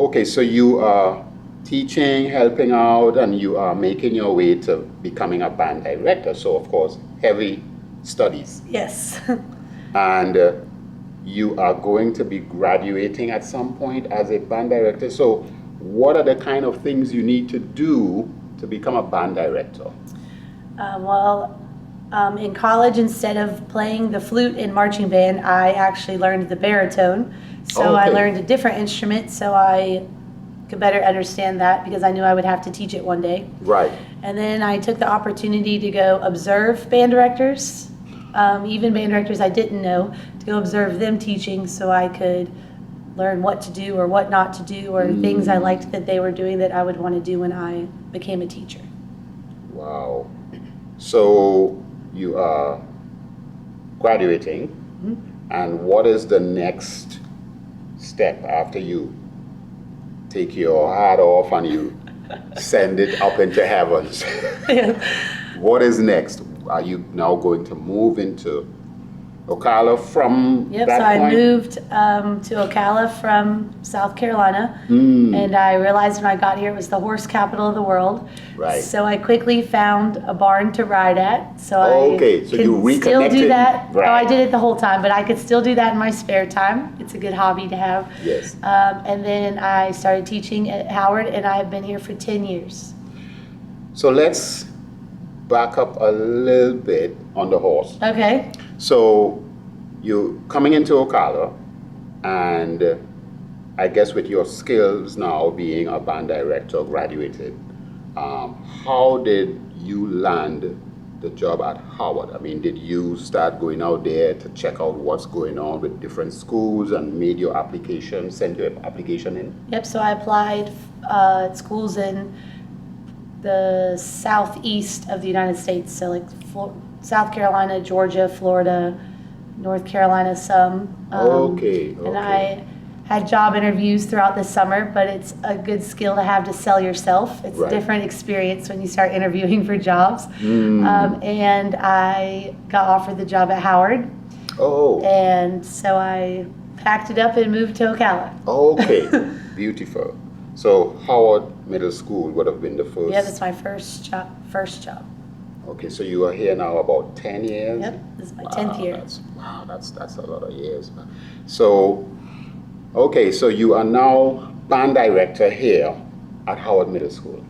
okay, so you are teaching, helping out, and you are making your way to becoming a band director. So, of course, heavy studies. Yes. And you are going to be graduating at some point as a band director. So, what are the kind of things you need to do to become a band director? In college, instead of playing the flute in marching band, I actually learned the baritone. So I learned a different instrument so I could better understand that because I knew I would have to teach it one day. Right. And then I took the opportunity to go observe band directors, even band directors I didn't know, to go observe them teaching so I could learn what to do or what not to do or things I liked that they were doing that I would want to do when I became a teacher. Wow. So you are graduating, and what is the next step after you take your hat off and you send it up into heavens? What is next? Are you now going to move into Ocala from Yep, that so I point? moved to Ocala from South Carolina, and I realized when I got here it was the horse capital of the world. Right. So I quickly found a barn to ride at. So Okay, I so can you still do reconnected. that. Right. Oh, I did it the whole time, but I could still do that in my spare time. It's a good hobby to have. Yes. And then I started teaching at Howard, and I have been here for 10 years. So let's back up a little bit on the horse. Okay. So you coming into Ocala, and I guess with your skills now being a band director, graduated, how did you land the job at Howard? I mean, did you start going out there to check out what's going on with different schools and made your application, send your application in? Yep, so I applied at schools in the southeast of the United States, so like South Carolina, Georgia, Florida, North Carolina, some. And I had job interviews throughout the summer, but it's a good skill to have to sell yourself. It's a different experience when you start interviewing for jobs. And I got offered the job at Howard. And so I packed it up and moved to Ocala. Okay, beautiful. So Howard Middle School would have been the first. Yeah, that's my first job. Okay, so you are here now about 10 years? Yep, this is my 10th year. That's a lot of years. So, okay, so you are now band director here at Howard Middle School.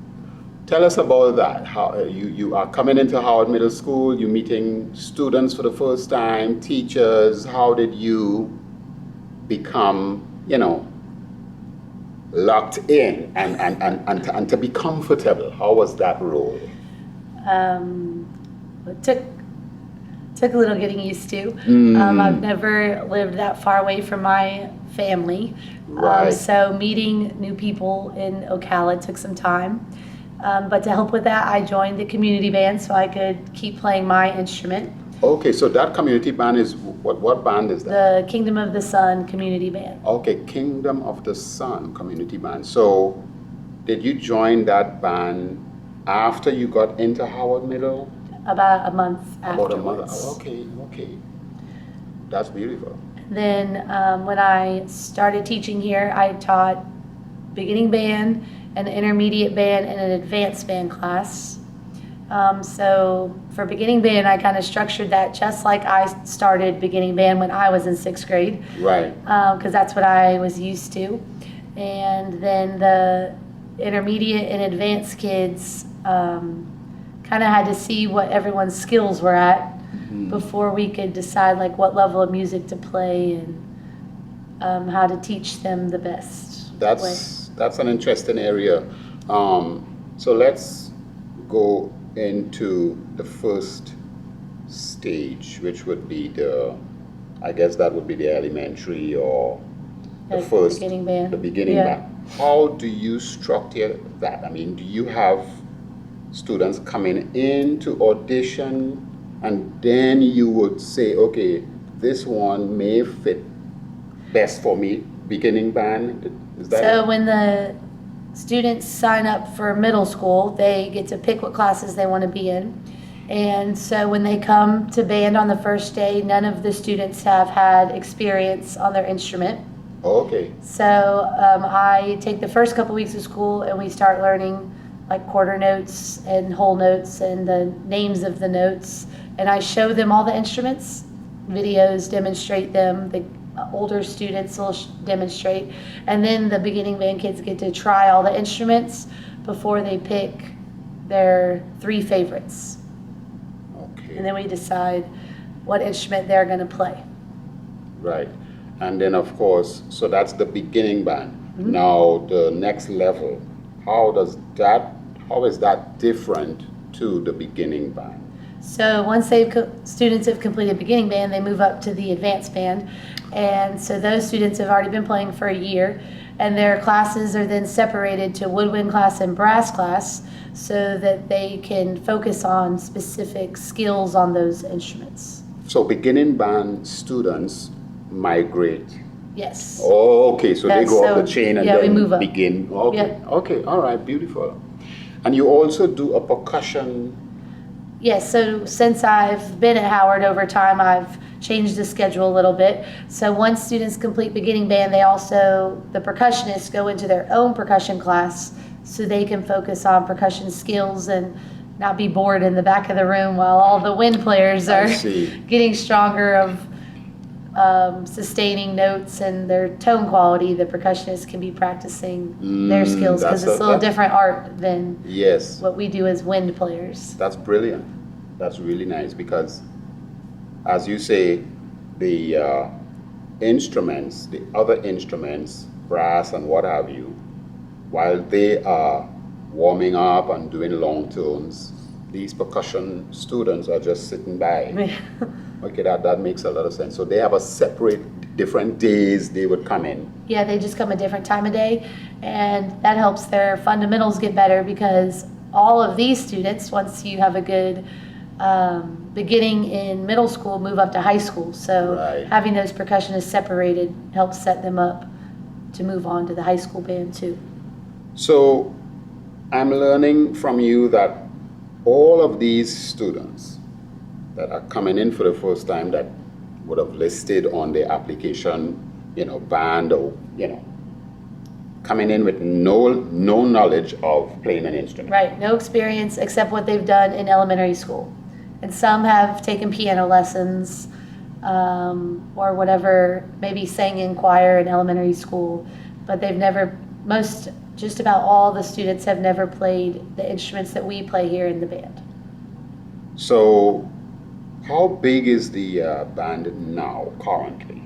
Tell us about that. How you are coming into Howard Middle School, you're meeting students for the first time, teachers. How did you become, locked in and to be comfortable? How was that role? It took a little getting used to. I've never lived that far away from my family. Right. So meeting new people in Ocala took some time. But to help with that, I joined the community band so I could keep playing my instrument. Okay, so that community band is, what band is that? The Kingdom of the Sun community band. Okay, Kingdom of the Sun community band. So did you join that band after you got into Howard Middle? About a month afterwards. About a month. Okay. That's beautiful. Then when I started teaching here, I taught beginning band, an intermediate band, and an advanced band class. So for beginning band, I kind of structured that just like I started beginning band when I was in 6th grade. Right. Because that's what I was used to. And then the intermediate and advanced kids kind of had to see what everyone's skills were at before we could decide like what level of music to play and how to teach them the best way. That's an interesting area. So let's go into the first stage, which would be I guess that would be the elementary or the beginning band. The beginning band. How do you structure that? I mean, do you have students coming in to audition and then you would say, okay, this one may fit best for me, beginning band? Is that So when the students sign up for middle school, they get to pick what classes they want to be in. And so when they come to band on the first day, none of the students have had experience on their instrument. Okay. So I take the first couple weeks of school and we start learning like quarter notes and whole notes and the names of the notes. And I show them all the instruments, videos demonstrate them. The older students will demonstrate. And then the beginning band kids get to try all the instruments before they pick their 3 favorites. Okay. And then we decide what instrument they're going to play. Right. And then, of course, so that's the beginning band. Mm-hmm. Now, the next level, how is that different to the beginning band? So once students have completed beginning band, they move up to the advanced band. And so those students have already been playing for a year, and their classes are then separated to woodwind class and brass class so that they can focus on specific skills on those instruments. So beginning band students migrate. Yes. Oh, okay, so they go up So, the chain and yeah, we then move up. begin. Okay, Yep. okay, all right, beautiful. And you also do a percussion. Yes, so since I've been at Howard over time, I've changed the schedule a little bit. So once students complete beginning band, the percussionists go into their own percussion class so they can focus on percussion skills and not be bored in the back of the room while all the wind players are getting stronger of sustaining notes and their tone quality. The percussionists can be practicing their skills because it's a little different art than what we do as wind players. That's brilliant. That's really nice because, as you say, the instruments, the other instruments, brass and what have you, while they are warming up and doing long tones, these percussion students are just sitting by. Okay, that makes a lot of sense. So they have a separate, different days they would come in. Yeah, they just come a different time of day, and that helps their fundamentals get better because all of these students, once you have a good beginning in middle school, move up to high school. So having those percussionists separated helps set them up to move on to the high school band too. So I'm learning from you that all of these students that are coming in for the first time that would have listed on their application, band or, coming in with no knowledge of playing an instrument. Right, no experience except what they've done in elementary school. And some have taken piano lessons or whatever, maybe sang in choir in elementary school, but they've never, just about all the students have never played the instruments that we play here in the band. So how big is the band now, currently?